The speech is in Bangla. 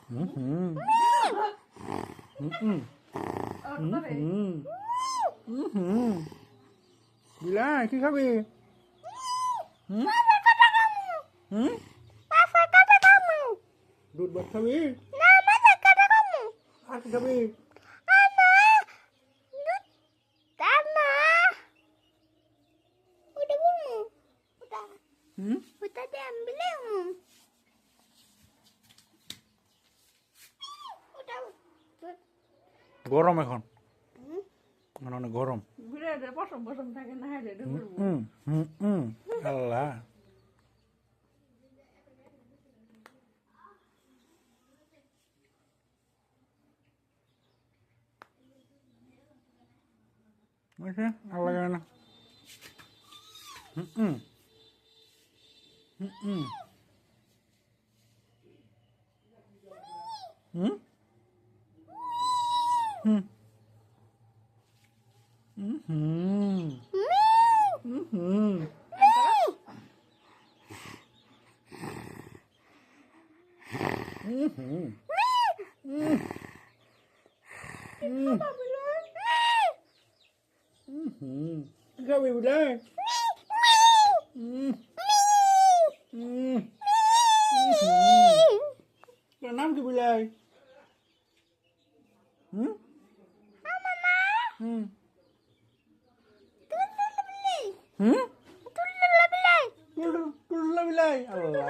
হুম হুম হুম হুম হুম বিলাই কি খাবি হুম হুম দুধ ভাত খাবি আর কি খাবি হুম গরম এখন অনেক গরম পশম পশম থাকে না আল্লাহ আচ্ছা আল্লাহ জানে না হুম হুম হুম হুম হুম হুম হুম হুম হুম হুম কি খাবি বিলাই তোর নাম কি বিলাই হুম হুম হুম টুল্লা বিলাই আল্লাহ